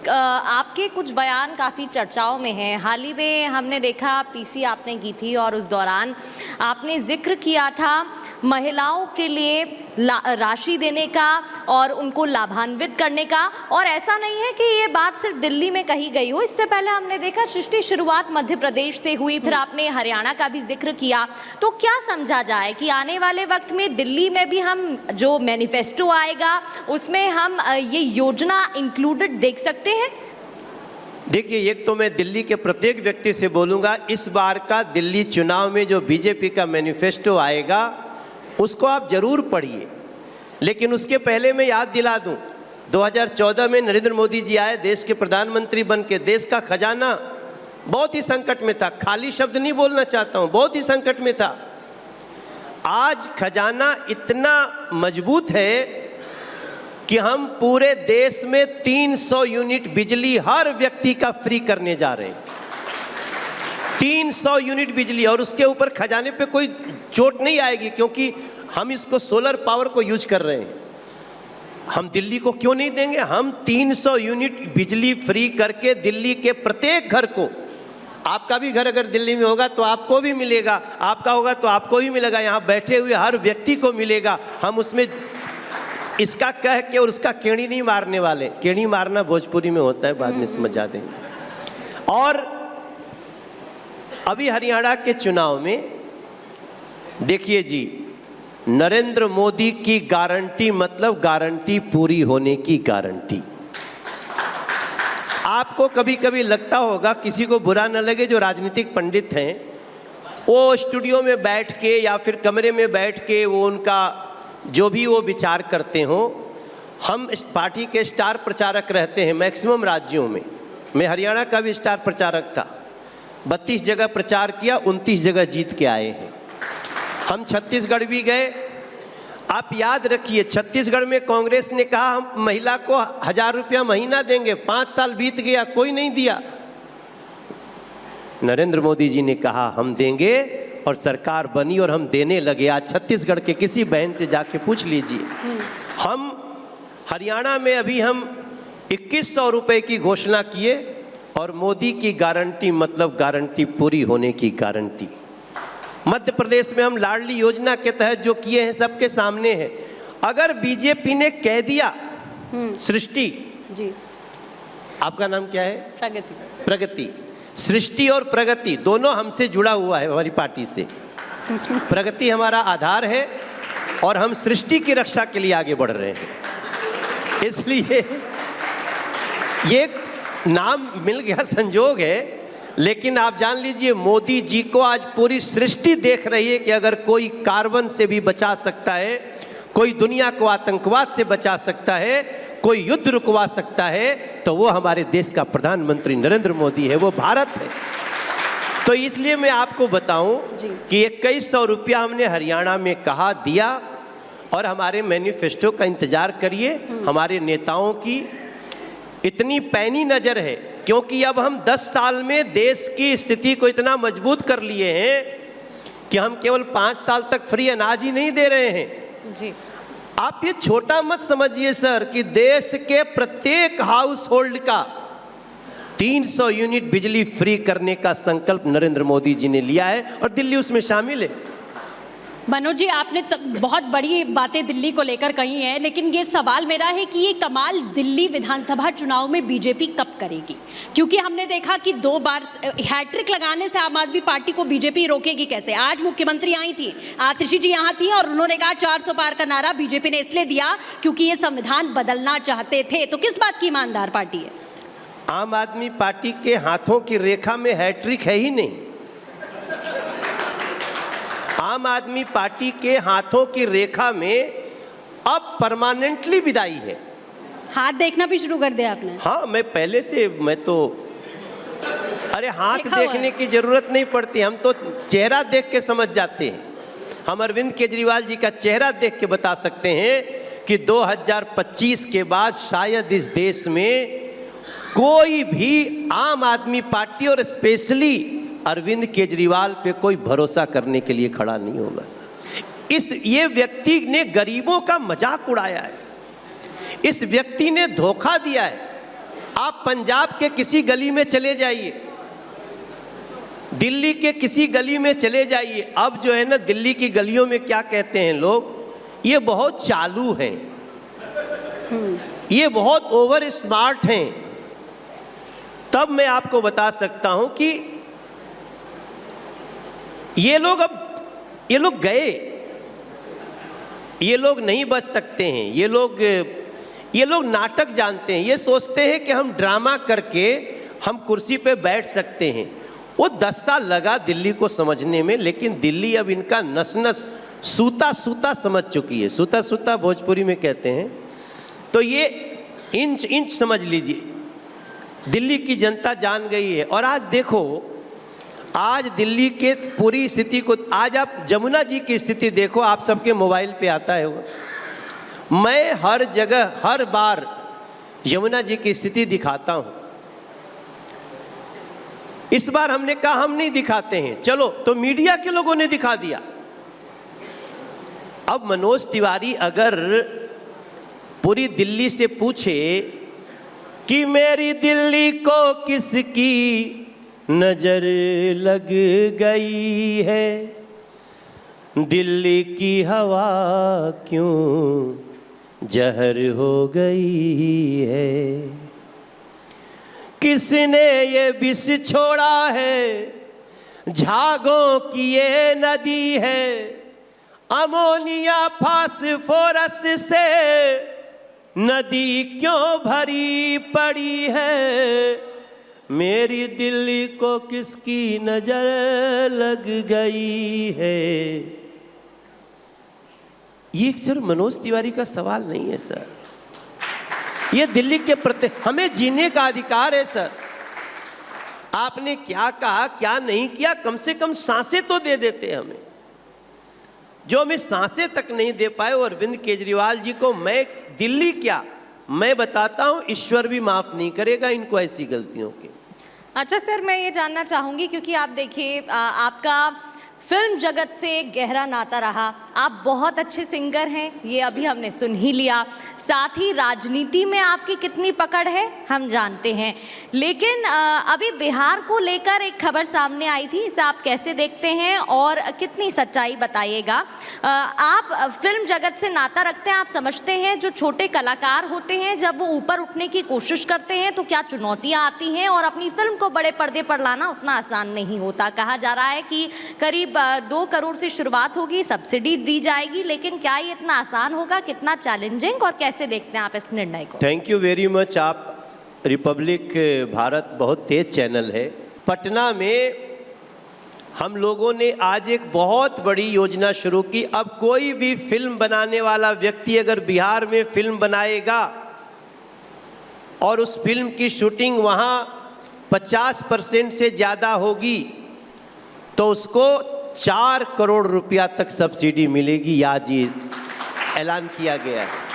आपके कुछ बयान काफ़ी चर्चाओं में हैं। हाल ही में हमने देखा पीसी आपने की थी और उस दौरान आपने जिक्र किया था महिलाओं के लिए राशि देने का और उनको लाभान्वित करने का। और ऐसा नहीं है कि ये बात सिर्फ दिल्ली में कही गई हो, इससे पहले हमने देखा सृष्टि शुरुआत मध्य प्रदेश से हुई, फिर आपने हरियाणा का भी जिक्र किया। तो क्या समझा जाए कि आने वाले वक्त में दिल्ली में भी हम जो मैनिफेस्टो आएगा उसमें हम ये योजना इंक्लूडेड देख सकते हैं? देखिए, एक तो मैं दिल्ली के प्रत्येक व्यक्ति से बोलूँगा, इस बार का दिल्ली चुनाव में जो बीजेपी का मैनिफेस्टो आएगा उसको आप जरूर पढ़िए। लेकिन उसके पहले मैं याद दिला दूं, 2014 में नरेंद्र मोदी जी आए देश के प्रधानमंत्री बन के। देश का खजाना बहुत ही संकट में था, खाली शब्द नहीं बोलना चाहता हूं, बहुत ही संकट में था। आज खजाना इतना मजबूत है कि हम पूरे देश में 300 यूनिट बिजली हर व्यक्ति का फ्री करने जा रहे हैं। 300 यूनिट बिजली, और उसके ऊपर खजाने पे कोई चोट नहीं आएगी, क्योंकि हम इसको सोलर पावर को यूज कर रहे हैं। हम दिल्ली को क्यों नहीं देंगे? हम 300 यूनिट बिजली फ्री करके दिल्ली के प्रत्येक घर को, आपका भी घर अगर दिल्ली में होगा तो आपको भी मिलेगा, आपका होगा तो आपको भी मिलेगा, यहाँ बैठे हुए हर व्यक्ति को मिलेगा। हम उसमें इसका कह के और उसका केड़ी नहीं मारने वाले। केड़ी मारना भोजपुरी में होता है, बाद में समझ आ देंगे। और अभी हरियाणा के चुनाव में देखिए जी, नरेंद्र मोदी की गारंटी मतलब गारंटी पूरी होने की गारंटी। आपको कभी कभी लगता होगा, किसी को बुरा न लगे, जो राजनीतिक पंडित हैं वो स्टूडियो में बैठ के या फिर कमरे में बैठ के वो उनका जो भी वो विचार करते हों। हम इस पार्टी के स्टार प्रचारक रहते हैं मैक्सिमम राज्यों में। मैं हरियाणा का भी स्टार प्रचारक था, 32 जगह प्रचार किया, 29 जगह जीत के आए हैं। हम छत्तीसगढ़ भी गए। आप याद रखिए, छत्तीसगढ़ में कांग्रेस ने कहा हम महिला को 1000 रुपया महीना देंगे, 5 साल बीत गया, कोई नहीं दिया। नरेंद्र मोदी जी ने कहा हम देंगे, और सरकार बनी और हम देने लगे। आज छत्तीसगढ़ के किसी बहन से जाके पूछ लीजिए। हम हरियाणा में अभी हम 2100 रुपये की घोषणा किए, और मोदी की गारंटी मतलब गारंटी पूरी होने की गारंटी। मध्य प्रदेश में हम लाडली योजना के तहत जो किए हैं सबके सामने है। अगर बीजेपी ने कह दिया, सृष्टि जी, आपका नाम क्या है? प्रगति। प्रगति, सृष्टि और प्रगति दोनों हमसे जुड़ा हुआ है, हमारी पार्टी से। प्रगति हमारा आधार है और हम सृष्टि की रक्षा के लिए आगे बढ़ रहे हैं। इसलिए ये नाम मिल गया, संजोग है। लेकिन आप जान लीजिए, मोदी जी को आज पूरी सृष्टि देख रही है कि अगर कोई कार्बन से भी बचा सकता है, कोई दुनिया को आतंकवाद से बचा सकता है, कोई युद्ध रुकवा सकता है, तो वो हमारे देश का प्रधानमंत्री नरेंद्र मोदी है, वो भारत है। तो इसलिए मैं आपको बताऊं कि 2100 रुपया हमने हरियाणा में कहा दिया, और हमारे मैनिफेस्टो का इंतजार करिए। हमारे नेताओं की इतनी पैनी नज़र है, क्योंकि अब हम 10 साल में देश की स्थिति को इतना मजबूत कर लिए हैं कि हम केवल 5 साल तक फ्री अनाज ही नहीं दे रहे हैं जी। आप ये छोटा मत समझिए सर, कि देश के प्रत्येक हाउस होल्ड का 300 यूनिट बिजली फ्री करने का संकल्प नरेंद्र मोदी जी ने लिया है, और दिल्ली उसमें शामिल है। मनोज जी, आपने बहुत बड़ी बातें दिल्ली को लेकर कही हैं, लेकिन ये सवाल मेरा है कि ये कमाल दिल्ली विधानसभा चुनाव में बीजेपी कब करेगी? क्योंकि हमने देखा कि 2 बार हैट्रिक लगाने से आम आदमी पार्टी को बीजेपी रोकेगी कैसे? आज मुख्यमंत्री आई थी, आतिशी जी यहाँ थी, और उन्होंने कहा 400 पार का नारा बीजेपी ने इसलिए दिया क्योंकि ये संविधान बदलना चाहते थे। तो किस बात की ईमानदार पार्टी है? आम आदमी पार्टी के हाथों की रेखा में हैट्रिक है ही नहीं। आम आदमी पार्टी के हाथों की रेखा में अब परमानेंटली विदाई है। हाथ देखना भी शुरू कर दिया आपने? हाँ, मैं पहले से, मैं तो, अरे हाथ देखने की जरूरत नहीं पड़ती, हम तो चेहरा देख के समझ जाते हैं। हम अरविंद केजरीवाल जी का चेहरा देख के बता सकते हैं कि 2025 के बाद शायद इस देश में कोई भी आम आदमी पार्टी और स्पेशली अरविंद केजरीवाल पे कोई भरोसा करने के लिए खड़ा नहीं होगा सर। ये व्यक्ति ने गरीबों का मजाक उड़ाया है, इस व्यक्ति ने धोखा दिया है। आप पंजाब के किसी गली में चले जाइए, दिल्ली के किसी गली में चले जाइए, अब जो है ना दिल्ली की गलियों में क्या कहते हैं लोग, ये बहुत चालू हैं, ये बहुत ओवर स्मार्ट हैं। तब मैं आपको बता सकता हूं कि ये लोग गए, ये लोग नहीं बच सकते हैं। ये लोग नाटक जानते हैं, ये सोचते हैं कि हम ड्रामा करके हम कुर्सी पे बैठ सकते हैं। वो 10 साल लगा दिल्ली को समझने में, लेकिन दिल्ली अब इनका नस नस सूता सूता समझ चुकी है। सूता सूता भोजपुरी में कहते हैं। तो ये इंच इंच समझ लीजिए, दिल्ली की जनता जान गई है। और आज देखो, आज दिल्ली के पूरी स्थिति को, आज आप जमुना जी की स्थिति देखो, आप सबके मोबाइल पे आता है वो। मैं हर जगह हर बार यमुना जी की स्थिति दिखाता हूं। इस बार हमने कहा हम नहीं दिखाते हैं, चलो तो मीडिया के लोगों ने दिखा दिया। अब मनोज तिवारी अगर पूरी दिल्ली से पूछे कि मेरी दिल्ली को किसकी नजर लग गई है, दिल्ली की हवा क्यों जहर हो गई है, किसने ये विष छोड़ा है, झागों की ये नदी है, अमोनिया फास्फोरस से नदी क्यों भरी पड़ी है, मेरी दिल्ली को किसकी नजर लग गई है। ये सिर्फ मनोज तिवारी का सवाल नहीं है सर, ये दिल्ली के प्रति हमें जीने का अधिकार है सर। आपने क्या कहा क्या नहीं किया, कम से कम सांसें तो दे देते हमें। जो हमें सांसें तक नहीं दे पाए, और अरविंद केजरीवाल जी को मैं दिल्ली क्या मैं बताता हूं, ईश्वर भी माफ नहीं करेगा इनको ऐसी गलतियों की। अच्छा सर, मैं ये जानना चाहूँगी, क्योंकि आप देखिए आपका फिल्म जगत से गहरा नाता रहा, आप बहुत अच्छे सिंगर हैं, ये अभी हमने सुन ही लिया, साथ ही राजनीति में आपकी कितनी पकड़ है हम जानते हैं। लेकिन अभी बिहार को लेकर एक खबर सामने आई थी, इसे आप कैसे देखते हैं और कितनी सच्चाई बताइएगा। आप फिल्म जगत से नाता रखते हैं, आप समझते हैं जो छोटे कलाकार होते हैं जब वो ऊपर उठने की कोशिश करते हैं तो क्या चुनौतियाँ आती हैं, और अपनी फिल्म को बड़े पर्दे पर लाना उतना आसान नहीं होता। कहा जा रहा है कि करीब 2 करोड़ से शुरुआत होगी, सब्सिडी दी जाएगी, लेकिन क्या ये इतना आसान होगा, कितना चैलेंजिंग, और कैसे देखते हैं आप इस निर्णय को? Thank you very much. आप रिपब्लिक भारत बहुत तेज चैनल है। पटना में हम लोगों ने आज एक बहुत बड़ी योजना शुरू की। अब कोई भी फिल्म बनाने वाला व्यक्ति अगर बिहार में फिल्म बनाएगा और उस फिल्म की शूटिंग वहाँ 50% से ज़्यादा होगी तो उसको 4 करोड़ रुपया तक सब्सिडी मिलेगी। आज ये ऐलान किया गया है।